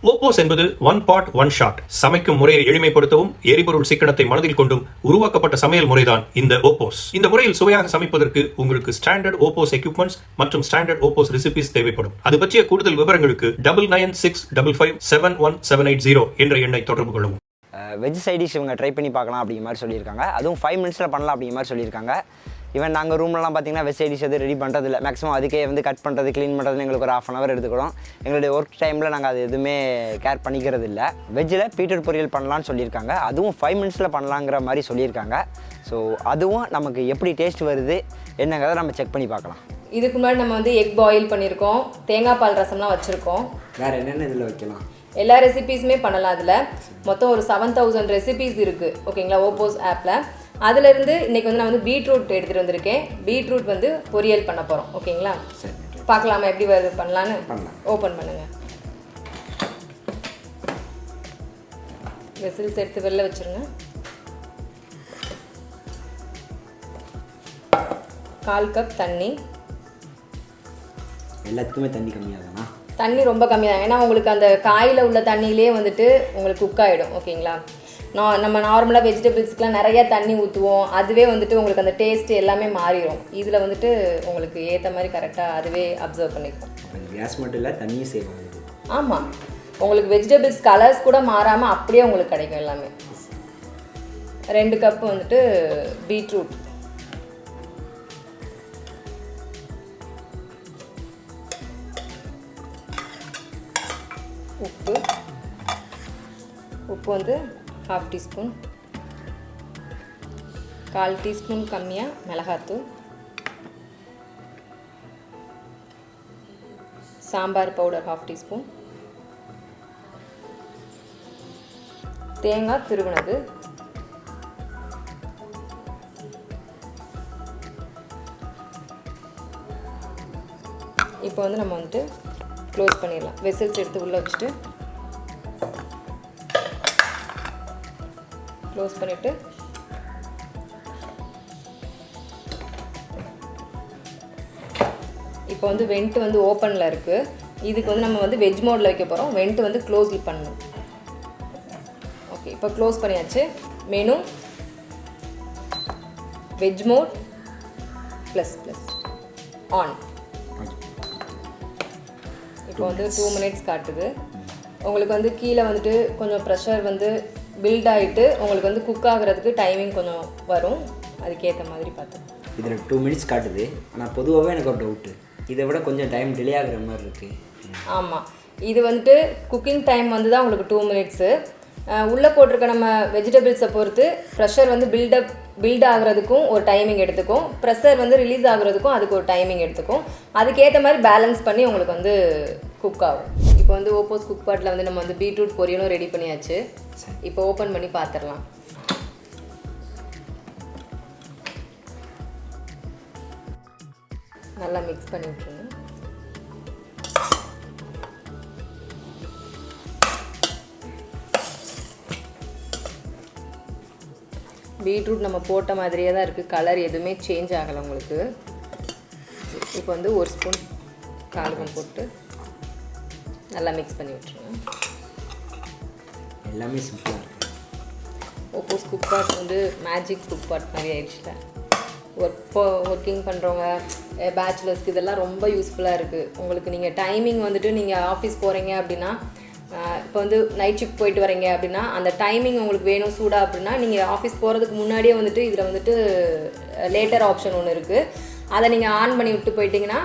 OPOS என்பது one pot one shot. சமைக்கும் முறையை எளிமைப்படுத்தவும் எரிபொருள் சிக்கனத்தை மனதில் கொண்டும் உருவாக்கப்பட்ட சமையல் முறைதான் இந்த OPOS. இந்த முறையில் சுவையாக சமைப்பதற்கு உங்களுக்கு ஸ்டாண்டர்ட் OPOS எக்யூப்மெண்ட்ஸ் மற்றும் ஸ்டாண்டர்ட் OPOS ரெசிபிஸ் தேவைப்படும். அது பற்றிய கூடுதல் விவரங்களுக்கு 9965557180 என்ற எண்ணை தொடர்பு கொள்ளவும். வெஜ் சைடிஷ் இவங்க ட்ரை பண்ணி பார்க்கலாம் அப்படிங்கிற மாதிரி சொல்லியிருக்காங்க. அதுவும் 5 மினிட்ஸில் பண்ணலாம் அப்படிங்கிற மாதிரி சொல்லியிருக்காங்க. ஈவன் நாங்கள் ரூம்லலாம் பார்த்தீங்கன்னா வெஜ் சைடிஷ் எதுவும் ரெடி பண்ணுறதில்ல. மேக்ஸிமம் அதுக்கே கட் பண்ணுறது க்ளீன் பண்ணுறதுன்னு எங்களுக்கு ஒரு 1/2 hour எடுத்துக்கிறோம். எங்களுடைய ஒர்க் டைமில் நாங்கள் அது எதுவுமே கேர் பண்ணிக்கிறது இல்லை. வெஜ்ஜில் பீட்ரூட் பொரியல் பண்ணலான்னு சொல்லியிருக்காங்க. அதுவும் 5 மினிட்ஸில் பண்ணலாங்கிற மாதிரி சொல்லியிருக்காங்க. ஸோ அதுவும் நமக்கு எப்படி டேஸ்ட் வருது என்னங்கிறத நம்ம செக் பண்ணி பார்க்கலாம். இதுக்கு முன்னாடி நம்ம எக் பாயில் பண்ணியிருக்கோம், தேங்காய் பால் ரசம்லாம் வச்சுருக்கோம். வேறு என்னென்ன இதில் வைக்கலாம்? எல்லா ரெசிபீஸுமே பண்ணலாம். அதில் மொத்தம் ஒரு 7000 ரெசிபீஸ் இருக்குது. ஓகேங்களா, OPOS ஆப்பில். அதிலிருந்து இன்றைக்கி நான் பீட்ரூட் எடுத்துகிட்டு வந்திருக்கேன். பீட்ரூட் பொரியல் பண்ண போகிறோம். ஓகேங்களா, பார்க்கலாமா எப்படி பண்ணலான்னு? ஓப்பன் பண்ணுங்கள். வெசில்ஸ் எடுத்து வெளில வச்சுருங்க. 1/4 கப் தண்ணி. எல்லாத்துக்குமே தண்ணி கம்மியாகுமா? தண்ணி ரொம்ப கம்மியாக, ஏன்னா உங்களுக்கு அந்த காயில் உள்ள தண்ணியிலே உங்களுக்கு குக் ஆகிடும். ஓகேங்களா, நம்ம நார்மலாக வெஜிடபிள்ஸ்க்குலாம் நிறையா தண்ணி ஊற்றுவோம். அதுவே உங்களுக்கு அந்த டேஸ்ட்டு எல்லாமே மாறிடும். இதில் உங்களுக்கு ஏற்ற மாதிரி கரெக்டாக அதுவே அப்சர்வ் பண்ணிக்கும். கேஸ் மட்டும் இல்லை, தண்ணியும் சேவ் ஆகுது. ஆமாம், உங்களுக்கு வெஜிடபிள்ஸ் கலர்ஸ் கூட மாறாமல் அப்படியே உங்களுக்கு கிடைக்கும் எல்லாமே. 2 கப்பு பீட்ரூட். உப்பு 1/2 டீஸ்பூன். 1/4 டீஸ்பூன் கம்மியாக மிளகாத்தூள். Sambar powder 1/2 teaspoon. தேங்காய் துருவினது. இப்போ நம்ம க்ளோஸ் பண்ணிடலாம். வெசில்ஸ் எடுத்து உள்ளே வச்சுட்டு க்ளோஸ் பண்ணிவிட்டு இப்போ வெண்ட் ஓப்பனில் இருக்குது. இதுக்கு நம்ம வெஜ் மோடில் வைக்க போகிறோம். வெண்ட் க்ளோஸில் பண்ணணும். ஓகே, இப்போ க்ளோஸ் பண்ணியாச்சு. Menu veg mode ++ on. இப்போ 2 மினிட்ஸ் காட்டுது. உங்களுக்கு கீழே கொஞ்சம் ப்ரெஷர் பில்ட் ஆகிட்டு உங்களுக்கு குக் ஆகிறதுக்கு டைமிங் கொஞ்சம் வரும். அதுக்கேற்ற மாதிரி பார்த்து இதில் 2 மினிட்ஸ் காட்டுது. ஆனால் பொதுவாகவே எனக்கு ஒரு டவுட்டு, இதை விட கொஞ்சம் டைம் டிலே ஆகிற மாதிரி இருக்குது. ஆமாம், இது குக்கிங் டைம் தான் உங்களுக்கு 2 மினிட்ஸு. உள்ளே போட்டிருக்க நம்ம வெஜிடபிள்ஸை பொறுத்து ப்ரெஷர் பில்ட் ஆகுறதுக்கும் ஒரு டைமிங் எடுத்துக்கும், ப்ரெஷர் ரிலீஸ் ஆகுறதுக்கும் அதுக்கு ஒரு டைமிங் எடுத்துக்கும். அதுக்கேற்ற மாதிரி பேலன்ஸ் பண்ணி உங்களுக்கு குக் ஆகும். இப்போ OPOS குக் பாட்டில் நம்ம பீட்ரூட் பொரியலும் ரெடி பண்ணியாச்சு. இப்போ ஓப்பன் பண்ணி பார்த்துடலாம். நல்லா மிக்ஸ் பண்ணி விட்டுருங்க. பீட்ரூட் நம்ம போட்ட மாதிரியே தான் இருக்குது. கலர் எதுவுமே சேஞ்ச் ஆகலை உங்களுக்கு. இப்போ 1 ஸ்பூன் கால்கம் போட்டு நல்லா மிக்ஸ் பண்ணி விட்டுருங்க. எல்லாமே சிம்பிளாக இருக்குது. OPOS குக் பாட் மேஜிக் குக் பாட் மாதிரி ஆயிடுச்சுல. ஒர்க்கிங் பண்ணுறவங்க, பேச்சுலர்ஸ்க்கு இதெல்லாம் ரொம்ப யூஸ்ஃபுல்லாக இருக்குது. உங்களுக்கு நீங்கள் டைமிங் நீங்கள் ஆஃபீஸ் போகிறீங்க அப்படின்னா, இப்போ நைட் ஷிஃப்ட் போயிட்டு வரீங்க அப்படின்னா அந்த டைமிங் உங்களுக்கு வேணும் சூடாக அப்படின்னா, நீங்கள் ஆஃபீஸ் போகிறதுக்கு முன்னாடியே இதில் லேட்டர் ஆப்ஷன் ஒன்று இருக்குது. அதை நீங்கள் ஆன் பண்ணி விட்டு போயிட்டீங்கன்னா,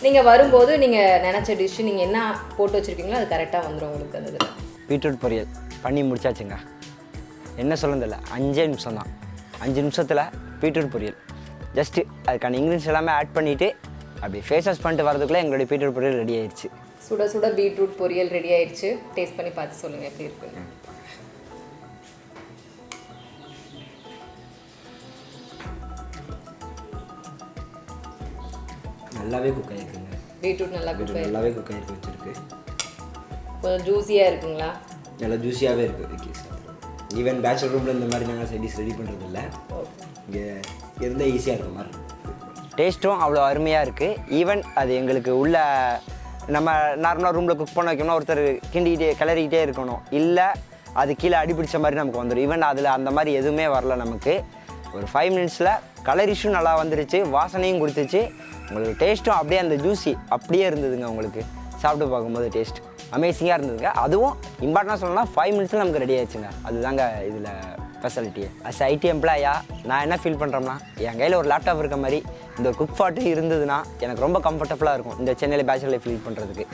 நீங்கள் வரும்போது நீங்கள் நினச்ச டிஷ்ஷு நீங்கள் என்ன போட்டு வச்சுருக்கீங்களோ அது கரெக்டாக வந்துடும் உங்களுக்கு. அந்த இதில் பீட்ரூட் பொரியல் பண்ணி முடிச்சாச்சுங்க. என்ன சொல்லுறதில்ல, 5 நிமிஷம் தான். 5 நிமிஷத்தில் பீட்ரூட் பொரியல். ஜஸ்ட்டு அதுக்கான இன்க்ரீடியன்ஸ் எல்லாமே ஆட் பண்ணிவிட்டு அப்படி ஃபேஸ் வாஷ் பண்ணிட்டு வரதுக்குள்ளே எங்களுடைய பீட்ரூட் பொரியல் ரெடி ஆயிடுச்சு. சுட சுட பீட்ரூட் பொரியல் ரெடி ஆயிடுச்சு. டேஸ்ட் பண்ணி பார்த்து சொல்லுங்கள் எப்படி இருக்குன்னு. நல்லாவே குக் ஆகிருக்குங்க. பீட்ரூட் நல்லாவே குக் ஆகிருக்கு வச்சுருக்கு. கொஞ்சம் ஜூஸியாக இருக்குங்களா? நல்லா ஜூஸியாகவே இருக்குது. ஈவன் பேச்சுலர் ரூமில் இந்த மாதிரி நாங்கள் சைடிஸ் ரெடி பண்ணுறதில்ல. இங்கே இருந்தால் ஈஸியாக இருக்க மாதிரி. டேஸ்ட்டும் அவ்வளோ அருமையாக இருக்குது. ஈவன் அது எங்களுக்கு உள்ள நம்ம நார்மலாக ரூமில் குக் பண்ண வைக்கணும்னா ஒருத்தர் கிண்டிக்கிட்டே கிளறிக்கிட்டே இருக்கணும், இல்லை அது கீழே அடிபிடிச்ச மாதிரி நமக்கு வந்துடும். ஈவன் அதில் அந்த மாதிரி எதுவுமே வரல நமக்கு. ஒரு 5 மினிட்ஸில் கலரிஷும் நல்லா வந்துருச்சு, வாசனையும் கொடுத்துச்சு, உங்களுக்கு டேஸ்ட்டும் அப்படியே அந்த ஜூஸி அப்படியே இருந்ததுங்க. உங்களுக்கு சாப்பிட்டு பார்க்கும்போது டேஸ்ட் அமேசிங்காக இருந்ததுங்க. அதுவும் இம்பார்ட்டண்டாக சொல்லணும்னா 5 மினிட்ஸில் நமக்கு ரெடி ஆயிடுச்சுங்க. அதுதாங்க இதில் ஃபெசிலிட்டியே. அஸ் ஐடி எம்ப்ளாயா நான் என்ன ஃபீல் பண்ணுறோம்னா, என் கையில் ஒரு லேப்டாப் இருக்க மாதிரி இந்த குக் ஃபார்ட்டு இருந்ததுன்னா எனக்கு ரொம்ப கம்ஃபர்டபுளாக இருக்கும் இந்த சென்னையில் பேச்சுலர் லைஃப் ஃபீல் பண்ணுறதுக்கு.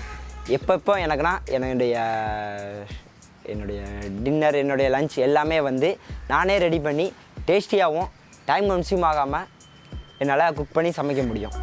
எப்பப்போ எனக்குன்னா என்னுடைய டின்னர், என்னுடைய லஞ்ச் எல்லாமே வந்து நானே ரெடி பண்ணி டேஸ்டியாகவும் டைம் கன்சியூம் ஆகாமல் என்னால் குக் பண்ணி சமைக்க முடியும்.